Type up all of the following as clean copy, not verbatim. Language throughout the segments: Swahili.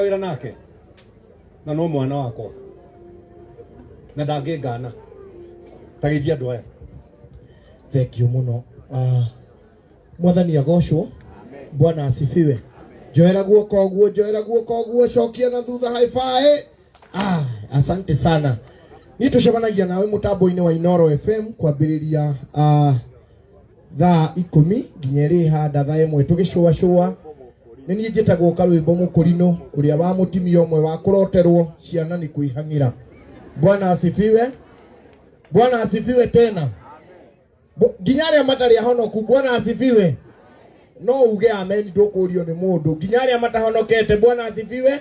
wira nake na no mwana wako na ndangĩngana ta gĩthia andũ aya. Thank you muno. Mwathani agocwo. Bwana asifiwe. Joera guoko guo cokia na thutha high five. Asante sana. Ni tucemanagia nawe mutambo-inĩ wa Inooro FM kwambĩrĩria thaa 10 nginya rĩ handa thaa 1 tũgĩcũa. Nĩ niĩ njĩtagwo Karwĩmbo Mũkũrinũ ũrĩa wa mũtimia ũmwe wa kũroterwo ciana nĩ kwĩhang'ĩra. Bwana asifiwe. Bwana asifiwe tena. Nginya arĩa matarĩ ahonoku Bwana asifiwe. No uge amen ndũkũrio nĩ mũndũ. Nginya arĩa matahonokete Bwana asifiwe.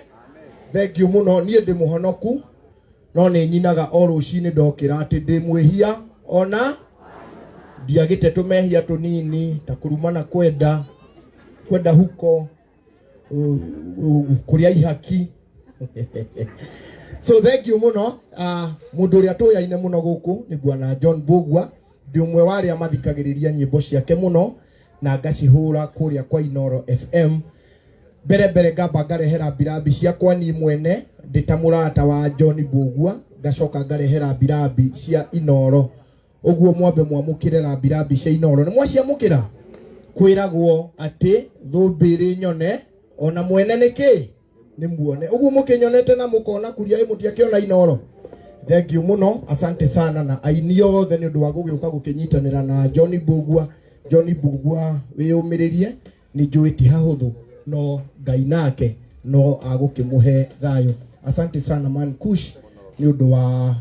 Thank you muno. Niĩ ndĩ mũhonoku no nĩ nyinaga o rũcinĩ ndokĩra atĩ ndĩ mwĩhia ona ndiagĩte tũmehia tũnini ta kũrumana kwenda huko kũrĩa ihaki. So thank you muno. Mũndũ ũrĩa tũyaine mũno gũkũ nĩ Bwana John Mbugua. Ndi ũmwe wa arĩa mathikagĩrĩria nyĩmbo ciake mũno na ngacihũra kũrĩa kwa Inooro FM. Mbere ngamba ngarehera birambi ciakwa niĩ mwene ndĩ ta mũrata wa John Mbugua, ngacoka ngarehera birambi cia Inooro. Ũguo mwambe mwamũkĩre birambi cia Inooro. Nĩ mwaciamũkĩra? Kwĩragwo atĩ thũmbĩrĩ nyone ona mwene nĩkĩ nĩ muone. Ũguo mũkĩnyonete na mũkona kuria mũtiakĩona Inooro. Thank you muno. Asante sana na aini othe nĩ ũndũ wa gũgĩũka gũkĩnyitanĩra na John Mbugua. John Mbugua wĩyũmĩrĩrie, nĩ njũĩ ti hahũthũ no Ngai nake no agũkĩmũhe thayũ. Asante sana man Kush nĩ ũndũ wa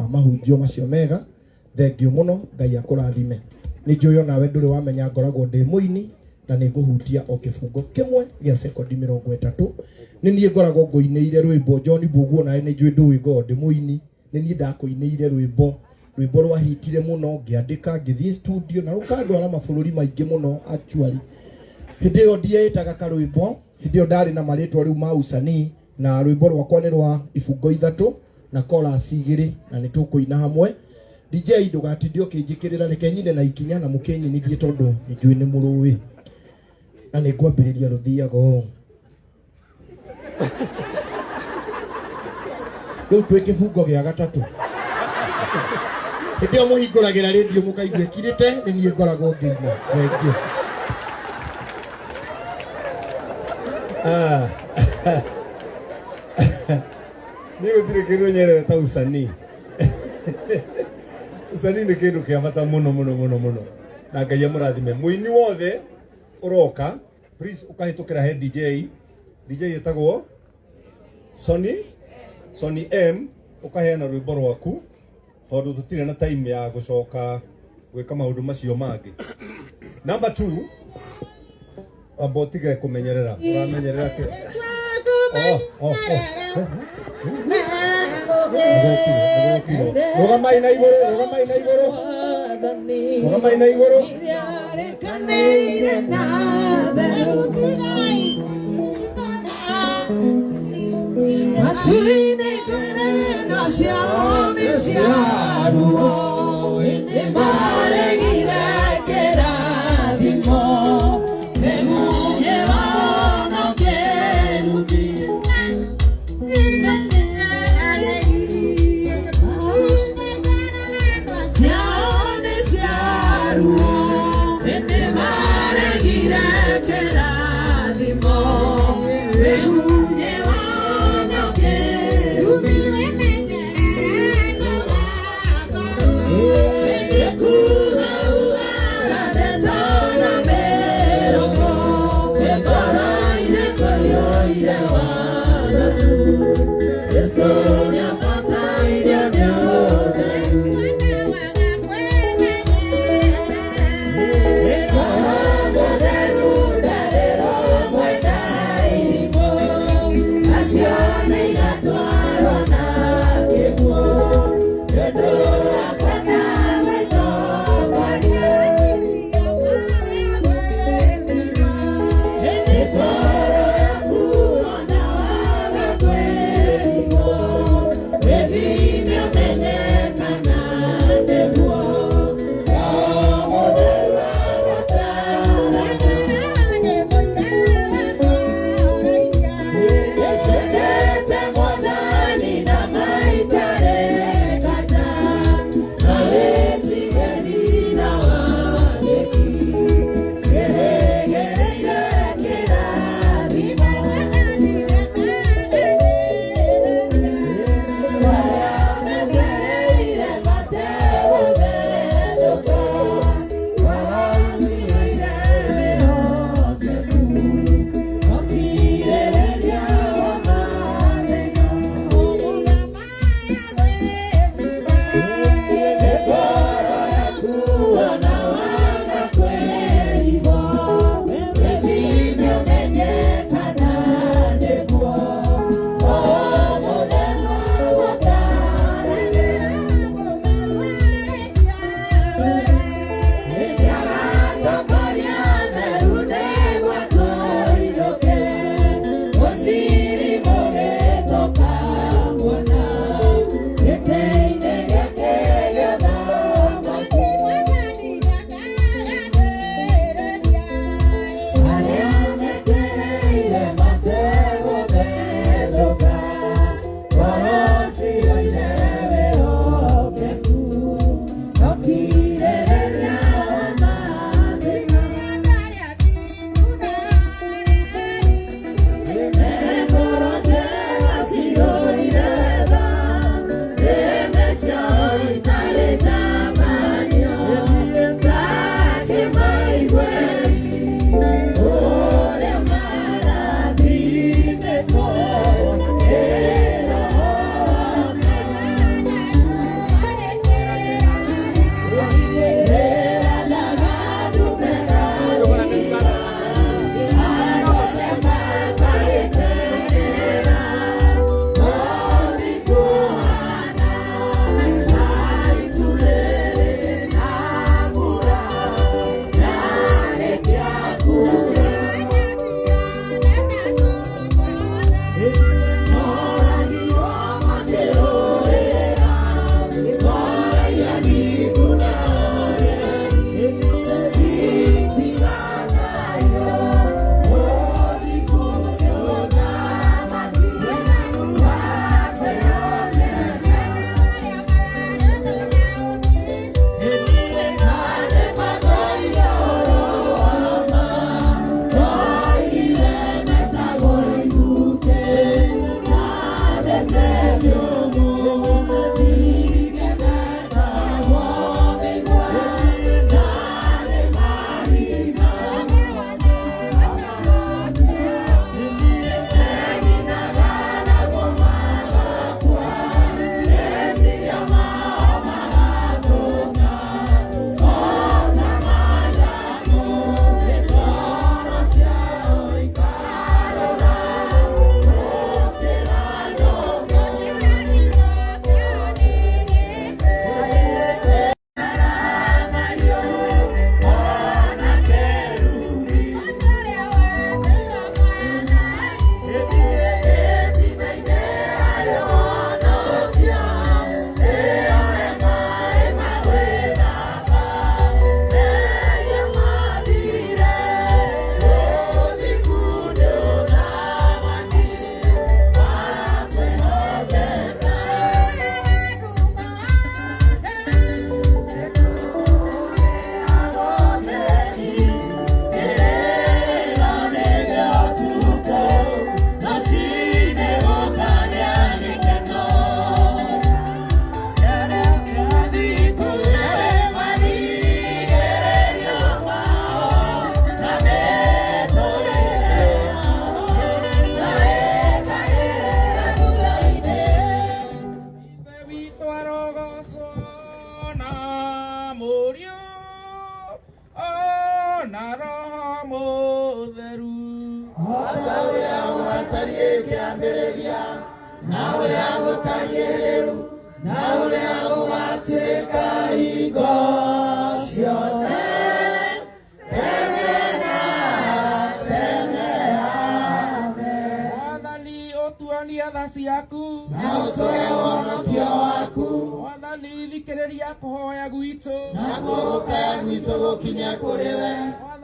mahunjio macio mega. Thank you muno. Ngai akũrathime. Nĩ njũĩ onawe ndũrĩ wamenya ngoragwo ndĩ mũini na nĩ ngũhutia o kĩbungo kĩmwe gĩa sekondi 30. Nĩ niĩ ngoragwo ngũinĩire rwĩmbo John Mbugua, nawe nĩ njũĩ ndũĩ ngoragwo ndĩ mũini. Nĩ niĩ ndakũinĩire rwĩmbo rwahitire muno ngĩandĩka ngĩthiĩ studio na rũkandwara mabũrũri maingĩ muno actually. Hĩndĩ ĩyo ndietaga Karwĩmbo, hĩndĩ ĩyo ndarĩ na marĩtwa rĩu ma usanii na rwĩmbo rwakwa nĩ rwa ibungo 3 na chorus 2 na nĩ tũkũina hamwe. DJ ndũgatinde ũkĩnjĩkĩrĩra reke nyine na ikinya na mũkĩnyinithie tondũ nĩ njũĩ nĩ mũrũĩ na nĩ ngwambĩrĩria rũthiaga ũũ. Rĩu twĩ kĩbungo gĩa 3. Hĩndĩ ĩyo mũhingũragĩra rĩndiũ mũkaigua ĩkirĩte, nĩ niĩ ngoragwo ngĩigua. Thank you. Niĩ gũtirĩ kĩndũ nyerere ta usanii. Usanii nĩ kĩndũ kĩa bata mũno na Ngai amũrathime. Mũini wothe ũroka please ũkahĩtũkĩra he DJ etagwo Sonny M, ũkaheana rwĩmbo rwaku tondũ tũtirĩ na time ya gũcoka gwĩka maũndũ macio mangĩ. Number 2 abotiga kũmenyerera. Ũramenyerera kĩ? Rũgamai na igũrũ.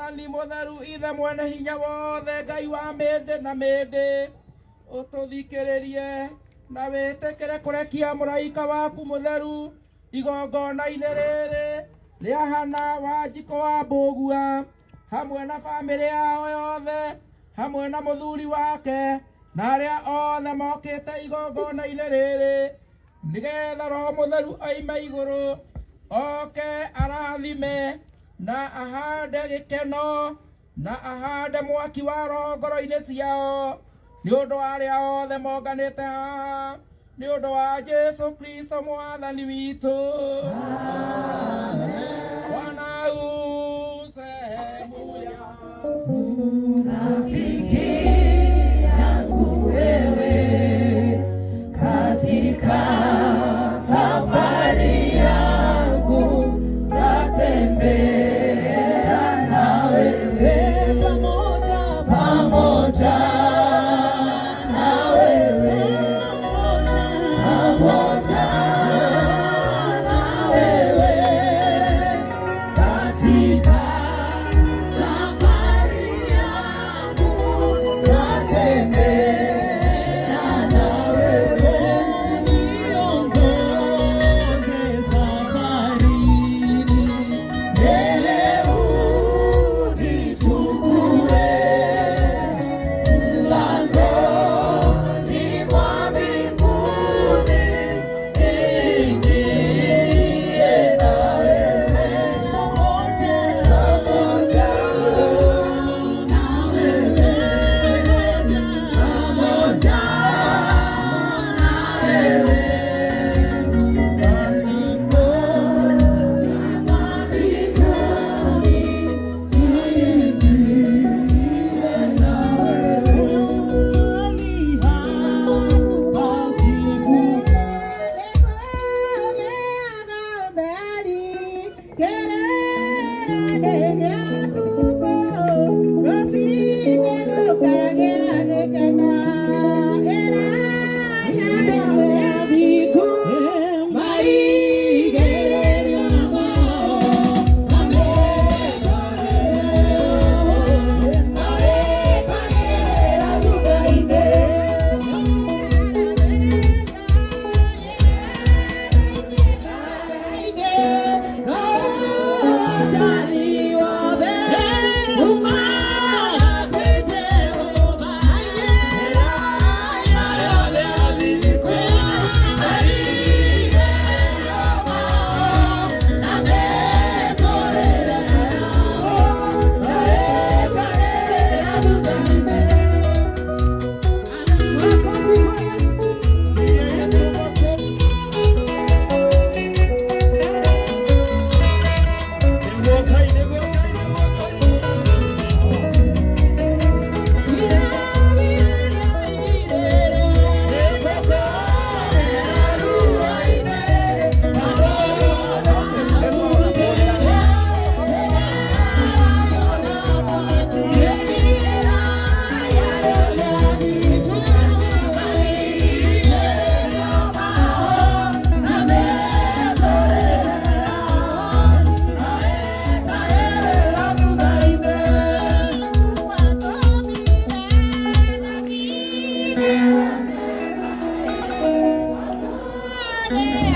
Mwathani mutheru ithe mwene hinya wothe Ngai wa mende na mende ututhikiririe na witikire kurekia muraika waku mutheru igongona-ini riri ria Hana Wanjiko wa Mbugua hamwe na bamĩrĩ yao yothe hamwe na muthuri wake na aria othe mokite igongona-ini riri nigetha Roho Mutheru oime iguru oke arathime na ahande gĩkeno na ahande mwaki wa Roho ngoro-inĩ ciao nĩ ũndũ wa arĩa othe monganĩte haha nĩ ũndũ wa Jesu Kristo mwathani witũ. Bwana u sehemu yangu, rafiki yangu wewe katika safari yangu tatembea Amen.